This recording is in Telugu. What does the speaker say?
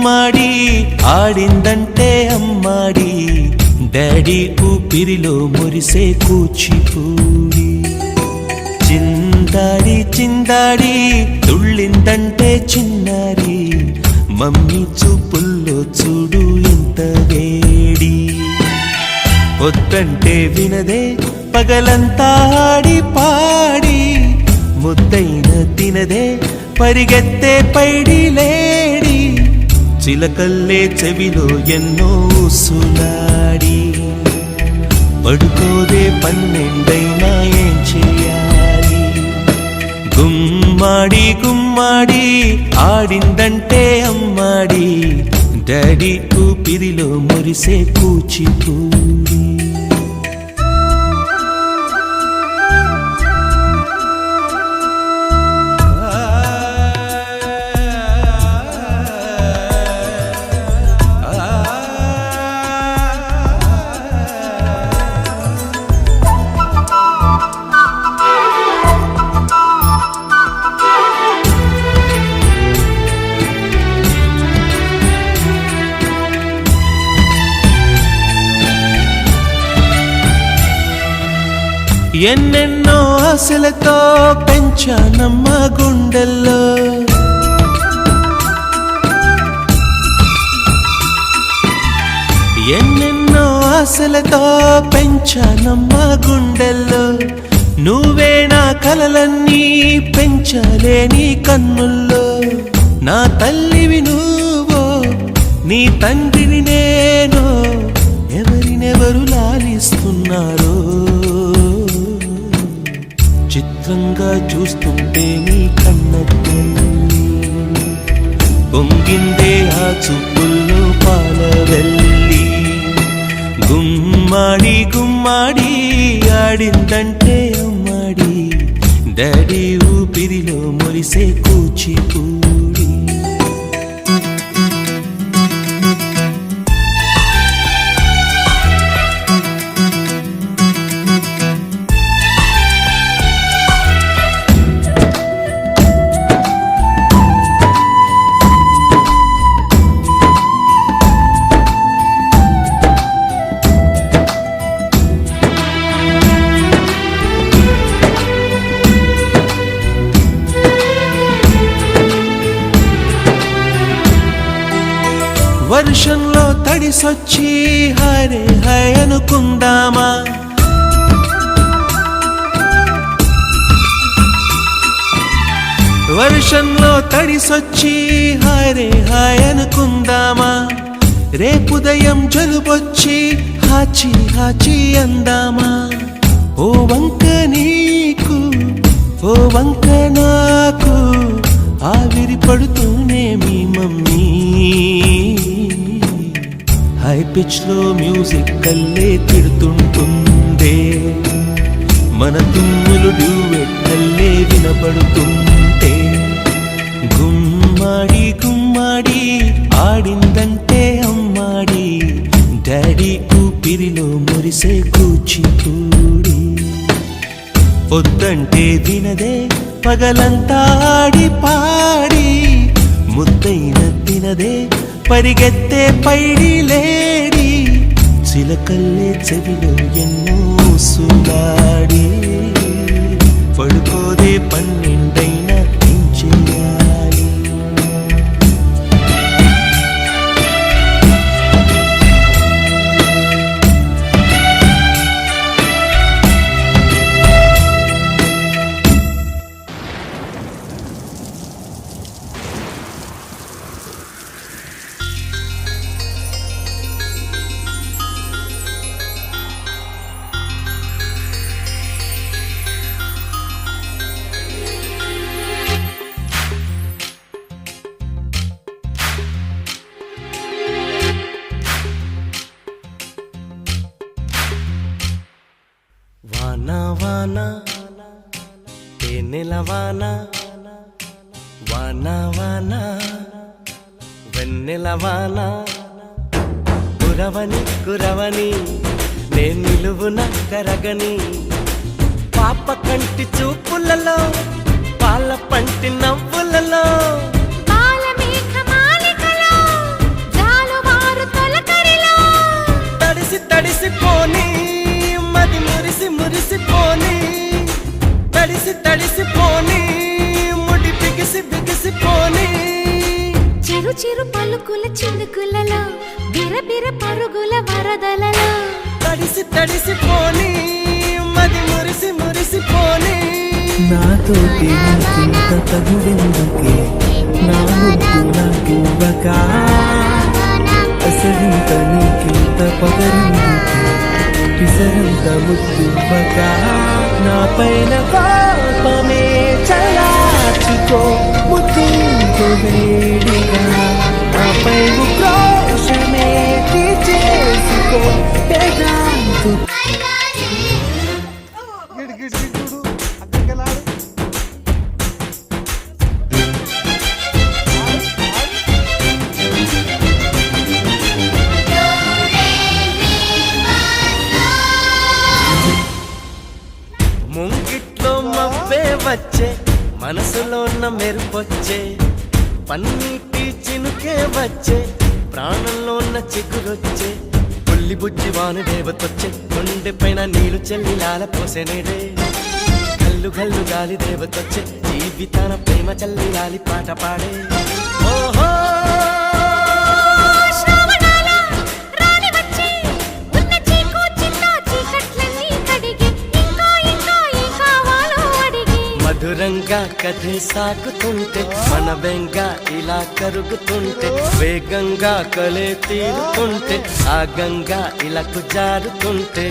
గుమ్మాడి ఆడిందంటే అమ్మాడి డాడీ ఊపిరిలో మురిసే కూచిపూడి చిందాడి చిందాడి తుళ్ళిందంటే చిన్నారి మమ్మీ చూపుల్లో చూడు ఇంత వేడి వద్దంటే వినదే పగలంతా ఆడి పాడి ముద్దైన తినదే పరిగెత్తే పైడి లేడి చిలకల్లే చెవిలో ఎన్నో సులాడి పడుకోదే పన్నెండైనా ఏం చేయాలి గుమ్మాడి గుమ్మాడి ఆడిందంటే అమ్మాడి డాడీ ఊపిరిలో మురిసే కూచిపూడి ఎన్నెన్నో ఆశలతో పెంచానమ్మ గుండెల్లో ఎన్నెన్నో ఆశలతో పెంచానమ్మ గుండెల్లో నువ్వే నా కలలన్నీ పెంచాలే నీ కన్నుల్లో నా తల్లివి నువ్వో నీ తండ్రిని నేను ఎవరినెవరు లాలిస్తున్నారో చిత్రంగా చూస్తుంటే నీ కన్నట్టు పొంగిందే ఆ చూపుల్లో పాలవెల్లి గుమ్మాడి గుమ్మాడి ఆడిందంటే అమ్మాడి డాడీ ఊపిరిలో మురిసే కూచిపూడి వర్షంలో తడిసొచ్చి హరే హై అనుకుందామా వర్షంలో తడిసొచ్చి హరే హై అనుకుందామా రేపుదయం జలుబొచ్చి హాచి హాచి అందామా ఓ వంక నీకు ఓ వంక నాకు ఆవిరి పడుతూనే మీ మమ్మీ హై పిచ్ లో మ్యూజిక్ కల్లే తిడుతుంటుందే మన తుమ్ములు డ్యూయెట్ కల్లే వినపడుతుంటే గుమ్మాడి గుమ్మాడి ఆడిందంటే అమ్మాడి డాడీ ఊపిరిలో మురిసే కూచిపూడి వద్దంటే వినదే పగలంతా ఆడి పాడి ముద్దైన తినదే పరిగెత్తే పైడి లేడి చిలకల్లే చెవిలో ఎన్నో సులాడి పడుకోదే పన్నెండైనా ఏం చేయాలి వానా వానా తేనెల వానా వానా వానా వెన్నెల వానా కురవని కురవని నేను నిలువున కరగని పాప కంటి చూపులలో పాల పంటి నవ్వులలో తడిసిపోని మది మురిసి మురిసిపోని తడిసిపోని ముడి బిగిసిపోని చిరు చిరు పలుకుల చినుకులలో బిరబిర పరుగుల వరదలలో తడిసిపోని మది మురిసిపోని నాతోటి నీకింత తగుడెందుకే నా ముద్దు నా పూవక అసలింత నీకింత పగరిందుకే పిసరంత ముద్దువ్వక నా పైన పాపమే చలాచుకో ముద్దుతో వేడిగా నాపై ఉక్రోషమే తీర్చేసుకో పెదాంతు ముంగిట్లో మబ్బే వచ్చే మనసులో ఉన్న మెరుపొచ్చే పన్నీటి చినుకే వచ్చే ప్రాణంలో ఉన్న చిగురొచ్చే పుల్లి బుజ్జి వాను దేవతొచ్చే గుండె పైన నీళ్లు చెల్లి లాల పోసెనేడే గల్లు గల్లు గాలి దేవతొచ్చే జీవితాన ప్రేమ చల్లి లాలి పాట పాడే ఓహో మధురంగా కథే సాగుతుంటే మన బెంగ ఇలా కరుగుతుంటే వేగంగా కలే తీరుతుంటే ఆ గంగా ఇలా జారుతుంటే